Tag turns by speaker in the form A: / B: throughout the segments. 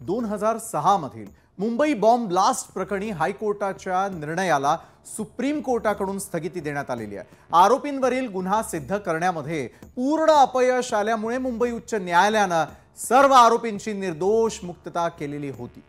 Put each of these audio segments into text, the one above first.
A: 2006 मधील Mumbai bomb blast प्रकरणी हायकोर्टाच्या निर्णयाला सुप्रीम कोर्टाकडून स्थगिती देण्यात आलेली आहे। आरोपींवरील गुन्हा सिद्ध करण्यामध्ये पूर्ण अपयश आल्यामुळे मुंबई उच्च न्यायालयाने सर्व आरोपींची निर्दोष मुक्तता केलेली होती।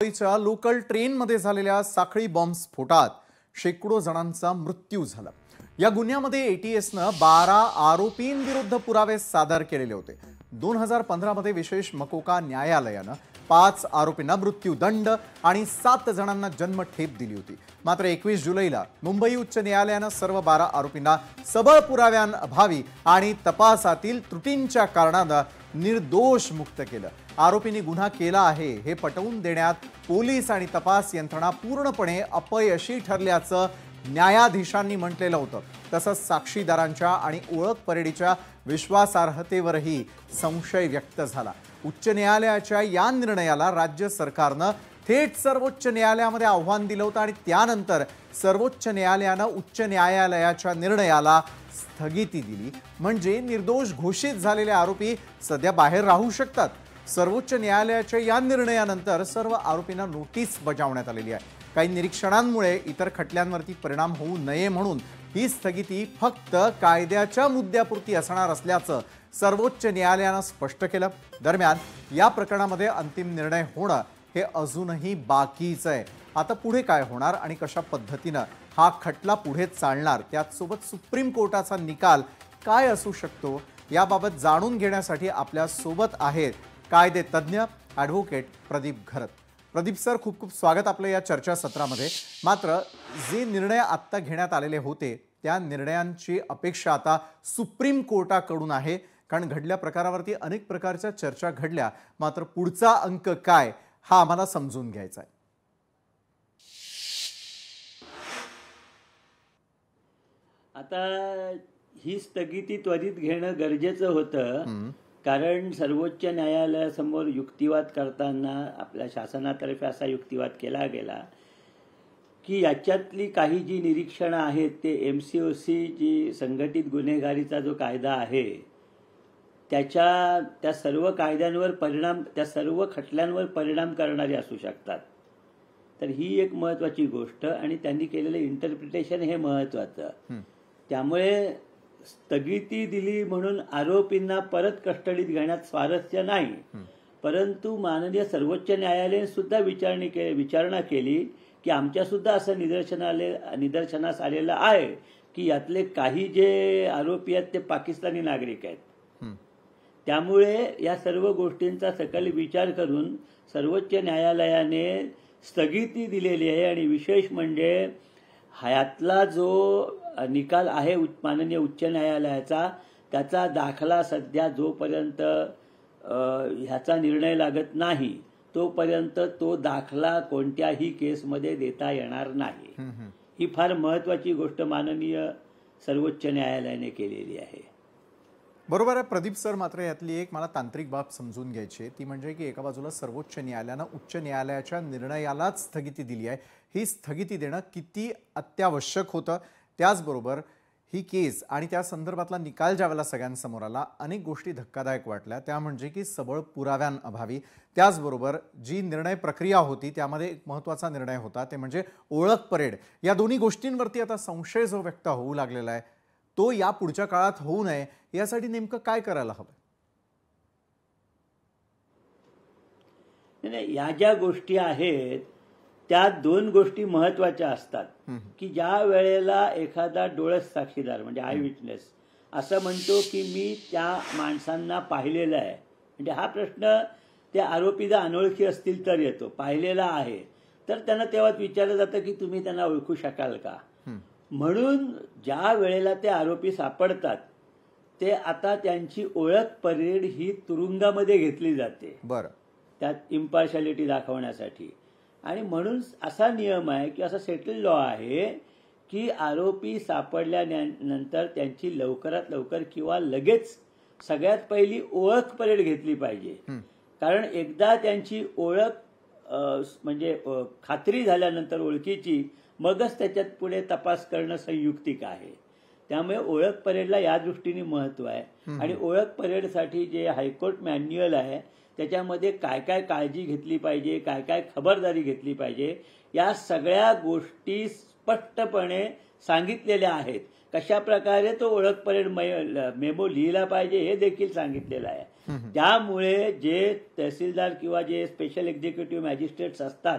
A: मुंबईच्या लोकल ट्रेनमध्ये झालेल्या साखळी बॉम्ब स्फोटात शेकडो जणांचा मृत्यू झाला। या गुन्ह्यामध्ये एटीएसने 12 आरोपींविरुद्ध पुरावे सादर केलेले होते। 2015 मध्ये विशेष मकोका न्यायालयाने 5 आरोपींना मृत्यूदंड आणि 7 जणांना जन्मठेप दिली होती। मात्र 21 जुलैला मुंबई उच्च न्यायालयाने सर्व 12 आरोपींना सबळ पुराव्यांअभावी आणि तपासातील त्रुटींच्या कारणाने निर्दोष मुक्त केलं। आरोपींनी गुन्हा केला आहे हे पटवून देण्यात पोलीस आणि तपास यंत्रणा पूर्णपणे अपयशी ठरल्याचं न्यायाधीशांनी म्हटलेलं होतं। तसंच साक्षीदारांच्या आणि ओळख परेडीच्या विश्वासार्हतेवरही संशय व्यक्त झाला। उच्च न्यायालयाच्या या निर्णयाला राज्य सरकारने थेट सर्वोच्च न्यायालयामध्ये आव्हान दिलं होतं आणि त्यानंतर सर्वोच्च न्यायालयाने उच्च न्यायालयाच्या निर्णयाला स्थगिती दिली। म्हणजे निर्दोष घोषित झालेले आरोपी सध्या बाहेर राहू शकतात। सर्वोच्च न्यायालयाच्या या निर्णयानंतर सर्व आरोपींना नोटीस बजावण्यात आलेली आहे। काही निरीक्षणांमुळे इतर खटल्यांवरती परिणाम होऊ नये म्हणून ही स्थगिती फक्त कायद्याच्या मुद्द्यापुरती असणार असल्याचं सर्वोच्च न्यायालयाने स्पष्ट केलं। दरम्यान या प्रकरणामध्ये अंतिम निर्णय होणं हे अजूनही बाकीच आहे। आता पुढे काय होणार आणि कशा पद्धतीने हा खटला पुढे चालणार, त्याचसोबत सुप्रीम कोर्टाचा निकाल काय असू शकतो याबाबत जाणून घेण्यासाठी आपल्या सोबत आहेत कायदे तज्ञ ॲडव्होकेट प्रदीप घरत। प्रदीप सर, खूप खूप स्वागत आपलं या चर्चा सत्रामध्ये। मात्र जे निर्णय आता घेण्यात आलेले होते त्या निर्णयांची अपेक्षा आता सुप्रीम कोर्टाकडून आहे, कारण घडल्या प्रकारावरती अनेक प्रकारच्या चर्चा घडल्या। मात्र पुढचा अंक काय हा आम्हाला समजून घ्यायचा आहे।
B: आता ही स्थगिती त्वरित घेणं गरजेचं होतं, कारण सर्वोच्च न्यायालयासमोर युक्तिवाद करताना आपल्या शासनातर्फे असा युक्तिवाद केला गेला की याच्यातली काही जी निरीक्षणं आहेत ते MCOC जी संघटित गुन्हेगारीचा जो कायदा आहे त्या सर्व कायद्यांवर परिणाम, त्या सर्व खटल्यांवर परिणाम करणारी असू शकतात। तर ही एक महत्त्वाची गोष्ट आणि त्यांनी केलेलं इंटरप्रिटेशन हे महत्त्वाचं। त्यामुळे स्थगिती दिली म्हणून आरोपींना परत कस्टडीत घेण्यात स्वारस्य नाही, परंतु माननीय सर्वोच्च न्यायालयाने सुद्धा विचारणा केली की आमच्या सुद्धा असं निदर्शनास आलेलं आहे की यातले काही जे आरोपी आहेत ते पाकिस्तानी नागरिक आहेत। त्यामुळे या सर्व गोष्टींचा सकल विचार करून सर्वोच्च न्यायालयाने स्थगिती दिलेली आहे। आणि विशेष म्हणजे ह्यातला जो निकाल आहे माननीय उच्च न्यायालयाचा, त्याचा दाखला सध्या जोपर्यंत ह्याचा निर्णय लागत नाही तोपर्यंत तो दाखला कोणत्याही केसमध्ये देता येणार नाही। ही फार महत्त्वाची गोष्ट माननीय सर्वोच्च न्यायालयाने केलेली आहे।
A: बरोबर आहे प्रदीप सर। मात्र यातली एक मला तांत्रिक बाब समजून घ्यायची, ती म्हणजे की एका बाजूला सर्वोच्च न्यायालयाने उच्च न्यायालयाच्या निर्णयालाच स्थगिती दिली आहे। ही स्थगिती देणं किती अत्यावश्यक होतं, त्याचबरोबर ही केस आणि त्या संदर्भातला निकाल ज्यावेळेला सगळ्यांसमोर आला अनेक गोष्टी धक्कादायक वाटल्या। त्या म्हणजे की सबळ पुराव्यांअभावी, त्याचबरोबर जी निर्णय प्रक्रिया होती त्यामध्ये एक महत्त्वाचा निर्णय होता ते म्हणजे ओळख परेड। या दोन्ही गोष्टींवरती आता संशय जो व्यक्त होऊ लागलेला आहे तो या पुढच्या काळात होऊ नये यासाठी नेमकं काय करायला हवं?
B: नाही, या ज्या गोष्टी आहेत त्या दोन गोष्टी महत्त्वाच्या असतात की ज्या वेळेला एखादा डोळस साक्षीदार म्हणजे आय विटनेस असं म्हणतो की मी त्या माणसांना पाहिलेलं आहे, म्हणजे हा प्रश्न त्या आरोपी जर अनोळखी असतील तर येतो, पाहिलेला आहे तर त्यांना तेव्हाच विचारलं जातं की तुम्ही त्यांना ओळखू शकाल का। म्हणून ज्या वेळेला ते आरोपी सापडतात ते आता त्यांची ओळख परेड ही तुरुंगामध्ये घेतली जाते, बरं, त्यात इम्पार्शालिटी दाखवण्यासाठी। आणि म्हणून असा नियम आहे की असा सेटल लॉ आहे की आरोपी सापडल्यानंतर त्यांची लवकरात लवकर किंवा लगेच सगळ्यात पहिली ओळख परेड घेतली पाहिजे. कारण एकदा त्यांची ओळख म्हणजे खात्री झाल्यानंतर ओळखीची, मगच त्याच्यात पुढे तपास करणं संयुक्तिक आहे. त्यामुळे ओळख परेडला या दृष्टीने महत्व आहे. आणि ओळख परेडसाठी जे हायकोर्ट मॅन्युअल आहे त्याच्यामध्ये काय काय काळजी घेतली पाहिजे, काय काय खबरदारी घेतली पाहिजे, या सगळ्या गोष्टी स्पष्टपणे सांगितलेल्या आहेत. कशा प्रकारे तो ओळख परेड मेमो लिहिला पाहिजे हे देखील सांगितलेलं आहे. त्यामुळे जे तहसीलदार किंवा जे स्पेशल एक्झिक्युटिव्ह मॅजिस्ट्रेट्स असतात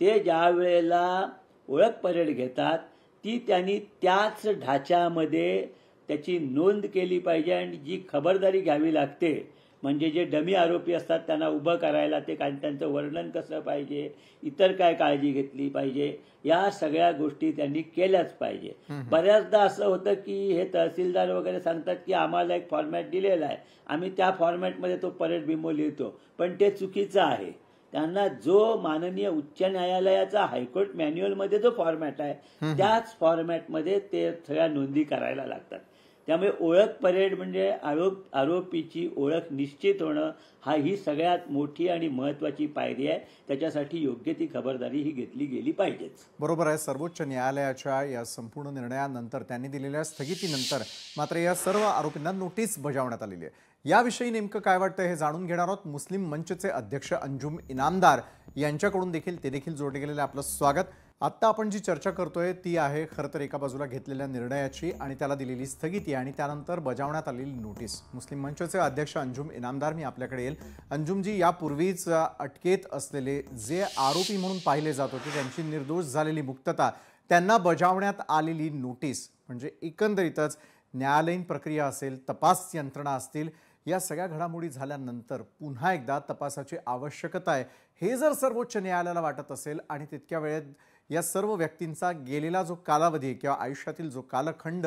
B: ते ज्या वेळेला ओळख परेड घेतात ती त्यांनी त्याच ढाच्यामध्ये त्याची नोंद केली पाहिजे. आणि जी खबरदारी घ्यावी लागते म्हणजे जे डमी आरोपी असतात त्यांना उभं करायला ते त्यांचं वर्णन कसं पाहिजे, इतर काय काळजी घेतली पाहिजे, या सगळ्या गोष्टी त्यांनी केल्याच पाहिजे. बऱ्याचदा असं होतं की हे तहसीलदार वगैरे सांगतात की आम्हाला एक फॉर्मॅट दिलेला आहे, आम्ही त्या फॉर्मॅटमध्ये तो परेड मेमो लिहितो, पण ते चुकीचं आहे. त्यांना जो माननीय उच्च न्यायालयाचा हायकोर्ट मॅन्युअलमध्ये जो फॉर्मॅट आहे त्याच फॉर्मॅटमध्ये ते सगळ्या नोंदी करायला लागतात. त्यामुळे ओळख परेड म्हणजे आरोपीची ओळख निश्चित होणं ही सगळ्यात मोठी आणि महत्वाची पायरी आहे. त्याच्यासाठी योग्य ती खबरदारी ही घेतली गेली पाहिजेच.
A: बरोबर आहे. सर्वोच्च न्यायालयाच्या या संपूर्ण निर्णयानंतर त्यांनी दिलेल्या स्थगितीनंतर मात्र या सर्व आरोपींना नोटीस बजावण्यात आलेली आहे. याविषयी नेमकं काय वाटतं हे जाणून घेणार आहोत. मुस्लिम मंचचे अध्यक्ष अंजुम इनामदार यांच्याकडून देखील जोडले गेलेले आपलं स्वागत. आत्ता आपण जी चर्चा करतोय ती आहे खरं तर एका बाजूला घेतलेल्या निर्णयाची आणि त्याला दिलेली स्थगिती आणि त्यानंतर बजावण्यात आलेली नोटीस. मुस्लिम मंचचे अध्यक्ष अंजुम इनामदार, मी आपल्याकडे येईल. अंजुमजी, यापूर्वीच अटकेत असलेले जे आरोपी म्हणून पाहिले जात होते त्यांची निर्दोष झालेली मुक्तता, त्यांना बजावण्यात आलेली नोटीस, म्हणजे एकंदरीतच न्यायालयीन प्रक्रिया असेल, तपास यंत्रणा असतील, या सगळ्या घडामोडी झाल्यानंतर पुन्हा एकदा तपासाची आवश्यकता आहे हे जर सर्वोच्च न्यायालयाला वाटत असेल आणि तितक्या वेळेत या सर्व व्यक्तींचा गेलेला जो कालावधी किंवा आयुष्यातील जो कालखंड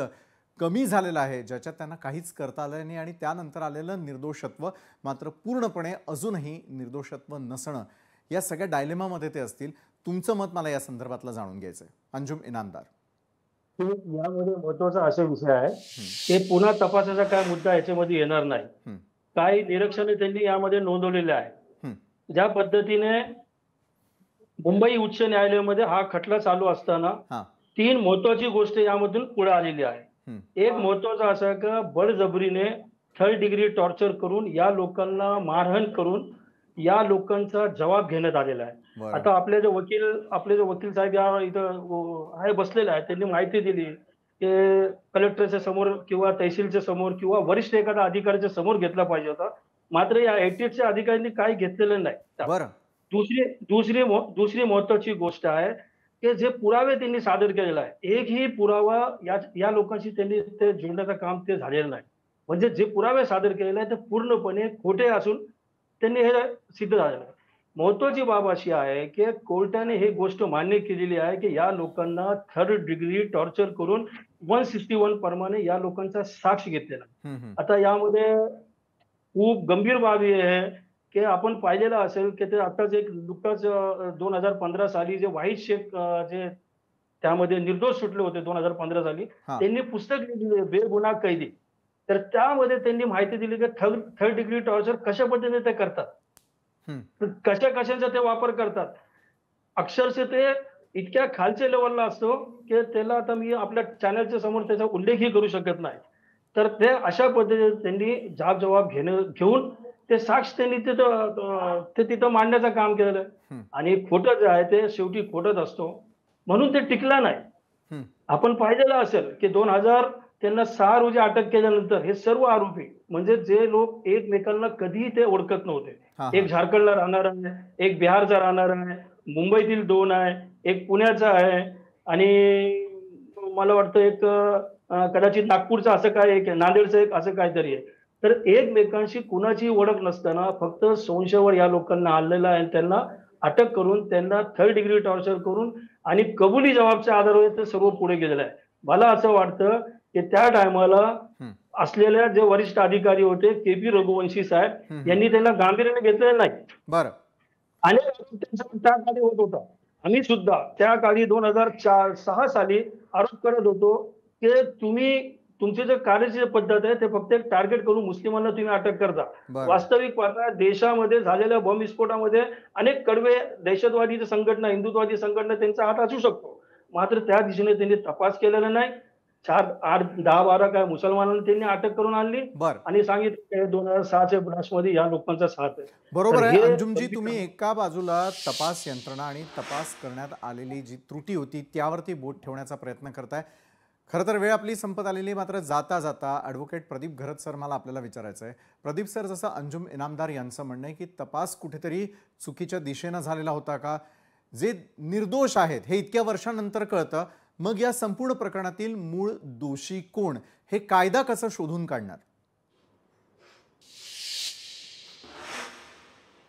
A: कमी झालेला आहे, ज्याच्यात त्यांना काहीच करता आलं नाही आणि त्यानंतर आलेलं निर्दोषत्व मात्र पूर्णपणे अजूनही निर्दोषत्व नसणं, या सगळ्या डायलेमामध्ये ते असतील. तुमचं मत मला या संदर्भातलं जाणून घ्यायचं आहे. अंजुम इनामदार.
C: यामध्ये महत्वाचा असा विषय आहे की पुन्हा तपासाचा काय मुद्दा याच्यामध्ये येणार नाही. काही निरीक्षणे त्यांनी यामध्ये नोंदवलेले आहे. ज्या पद्धतीने मुंबई उच्च न्यायालयामध्ये हा खटला चालू असताना 3 महत्वाची गोष्ट यामधून पुढे आलेली आहे. एक महत्वाचा असा की बळजबरीने 3rd डिग्री टॉर्चर करून या लोकांना मारहाण करून या लोकांचा जबाब घेण्यात आलेला आहे. आता आपले जे वकील साहेब या इथं आहे बसलेले आहेत, त्यांनी माहिती दिली की कलेक्टरच्या समोर किंवा तहसीलच्या समोर किंवा वरिष्ठ एखाद्या अधिकाऱ्याच्या समोर घेतला पाहिजे होता, मात्र या 88च्या अधिकाऱ्यांनी काही घेतलेलं नाही. दुसरी महत्वाची गोष्ट आहे की जे पुरावे त्यांनी सादर केलेला आहे, एकही पुरावा या लोकांशी त्यांनी ते जोडण्याचं काम ते झालेलं नाही. म्हणजे जे पुरावे सादर केलेले आहेत ते पूर्णपणे खोटे असून त्यांनी हे सिद्ध झालेलं आहे. महत्वाची बाब अशी आहे की कोर्टाने ही गोष्ट मान्य केलेली आहे की या लोकांना 3rd डिग्री टॉर्चर करून 161 प्रमाणे या लोकांचा साक्ष घेतलेला. आता यामध्ये खूप गंभीर बाब आहे की आपण पाहिलेलं असेल की ते आताच नुकताच 2015 साली जे वाहिद शेख जे त्यामध्ये निर्दोष सुटले होते 2015 साली, त्यांनी पुस्तक लिहिलेले बेगुन्हा कैदी. तर त्यामध्ये त्यांनी माहिती दिली की 3rd डिग्री टॉर्चर कशा पद्धतीने ते करतात, कशाचा ते वापर करतात. अक्षरशः ते इतक्या खालच्या लेवलला असतो की त्याला आता मी आपल्या चॅनलच्या समोर त्याचा उल्लेखही करू शकत नाही. तर ते अशा पद्धतीने त्यांनी जबाब घेऊन ते साक्ष त्यांनी तिथं मांडण्याचं काम केलेलं आहे. आणि खोटं जे आहे ते शेवटी खोटंच असतो, म्हणून ते टिकला नाही. आपण पाहिलेलं असेल की 2000 त्यांना 6 रोजी अटक केल्यानंतर हे सर्व आरोपी म्हणजे जे लोक एकमेकांना कधीही ते ओळखत नव्हते, एक झारखंडला राहणार आहे, एक बिहारचा राहणार आहे, मुंबईतील 2 आहे, एक पुण्याचा आहे आणि मला वाटतं एक कदाचित नागपूरचा असं काय, एक नांदेडचं एक असं काहीतरी आहे. तर एकमेकांशी कुणाची ओळख नसताना फक्त संशयावर या लोकांना आणलेलं आहे. त्यांना अटक करून त्यांना 3rd डिग्री टॉर्चर करून आणि कबुली जबाबच्या आधारावर ते सर्व पुढे गेलेलं आहे. मला असं वाटतं की त्या टायमाला असलेल्या जे वरिष्ठ अधिकारी होते KP रघुवंशी साहेब यांनी त्यांना गांभीर्याने घेतलेलं नाही.
A: बरं.
C: आणि त्या काळी होत होता. आम्ही सुद्धा त्या काळी 2006 साली आरोप करत होतो की तुमची जे कार्यची पद्धत आहे ते फक्त एक टार्गेट करून मुस्लिमांना तुम्ही अटक करता.
A: बरं.
C: वास्तविक पाहता देशामध्ये झालेल्या बॉम्बस्फोटामध्ये अनेक कडवे दहशतवादी संघटना, हिंदुत्ववादी संघटना त्यांचा हात असू शकतो. मात्र त्या दिशेने त्यांनी तपास केलेला नाही. 4, 8, 10, 12 काय मुसलमानांना त्यांनी अटक करून आणली
A: बरं.
C: आणि सांगितलं 2006च्या ब्लास्टमध्ये या लोकांचा साथ आहे.
A: बरोबर
C: तर
A: आहे
C: हे
A: अंजुमजी, तुम्ही एका बाजूला तपास यंत्रणा आणि तपास करण्यात आलेली जी त्रुटी होती त्यावरती बोट ठेवण्याचा प्रयत्न करताय. खरं तर वेळ आपली संपत आलेली आहे, मात्र जाता जाता ॲडव्होकेट प्रदीप घरत सर मला आपल्याला विचारायचं आहे. प्रदीप सर, जसं अंजुम इनामदार यांचं म्हणणं आहे की तपास कुठेतरी चुकीच्या दिशेनं झालेला होता का, जे निर्दोष आहेत हे इतक्या वर्षांनंतर कळतं, मग या संपूर्ण प्रकरणातील मूळ दोषी कोण हे कायदा कसं शोधून काढणार?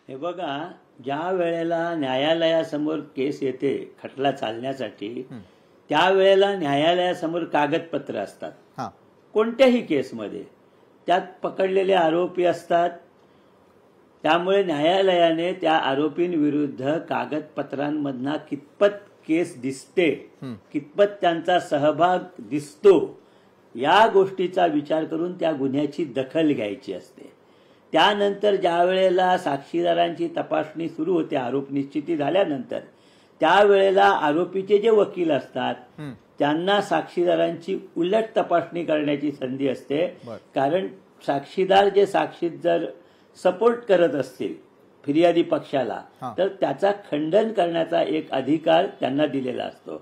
B: हे बघा, ज्या वेळेला न्यायालयासमोर केस येते खटला चालण्यासाठी, त्यावेळेला न्यायालयासमोर कागदपत्र असतात.
A: हां.
B: कोणत्याही केसमध्ये त्यात पकडलेले आरोपी असतात. त्यामुळे न्यायालयाने त्या आरोपींविरुद्ध कागदपत्रांमधना कितपत केस दिसते, कितपत त्यांचा सहभाग दिसतो, या गोष्टीचा विचार करून त्या गुन्ह्याची दखल घ्यायची असते. त्यानंतर ज्या वेळेला साक्षीदारांची तपासणी सुरू होते, आरोप निश्चिती झाल्यानंतर, त्यावेळेला आरोपीचे जे वकील असतात त्यांना साक्षीदारांची उलट तपासणी करण्याची संधी असते. कारण साक्षीदार जे साक्षीत जर सपोर्ट करत असतील फिर्यादी पक्षाला, तर त्याचा खंडन करण्याचा एक अधिकार त्यांना दिलेला असतो.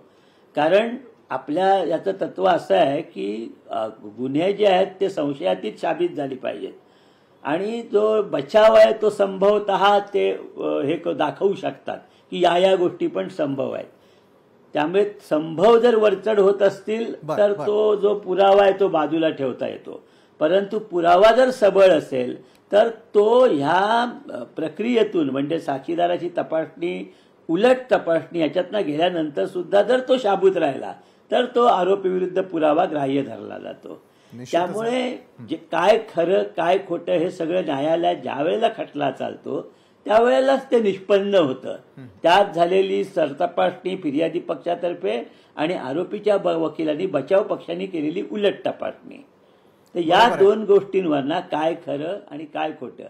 B: कारण आपल्या याचं तत्व असं आहे की गुन्हे जे आहेत ते संशयातीत साबित झाली पाहिजेत आणि जो बचाव आहे तो संभवतः ते हे दाखवू शकतात की या गोष्टी पण संभव आहेत. त्यामुळे संभव जर वरचढ होत असतील तर तो जो पुरावा आहे तो बाजूला ठेवता येतो. परंतु पुरावा जर सबळ असेल तर तो ह्या प्रक्रियेतून, म्हणजे साक्षीदाराची तपासणी, उलट तपासणी याच्यातनं गेल्यानंतर सुद्धा जर तो शाबूत राहिला तर तो आरोपीविरुद्ध पुरावा ग्राह्य धरला जातो. त्यामुळे जे काय खरं काय खोटं हे सगळं न्यायालयात ज्या वेळेला खटला चालतो त्यावेळेलाच ते निष्पन्न होतं. त्यात झालेली सरतपासणी फिर्यादी पक्षातर्फे आणि आरोपीच्या वकिलांनी, बचाव पक्षांनी केलेली उलट तपासणी, तर या दोन गोष्टींवर काय खरं आणि काय खोटं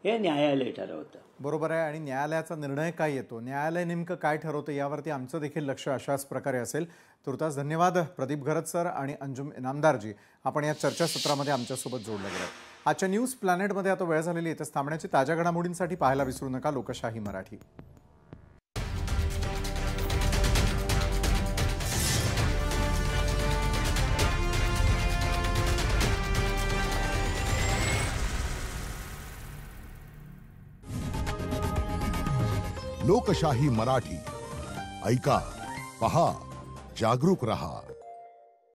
B: हे न्यायालय ठरवतं.
A: बरोबर आहे. आणि न्यायालयाचा निर्णय काय येतो, न्यायालय नेमकं काय ठरवतं, यावरती आमचं देखील लक्ष अशाच प्रकारे असेल. तुर्तास धन्यवाद प्रदीप घरत सर आणि अंजुम इनामदारजी, आपण या चर्चासत्रामध्ये आमच्यासोबत जोडले गेलात. आजच्या न्यूज प्लॅनेटमध्ये आता वेळ झालेली आहे. इथेच थांबण्याची. ताज्या घडामोडींसाठी पाहायला विसरू नका लोकशाही मराठी.
D: लोकशाही मराठी ऐका, पहा, जागरूक रहा.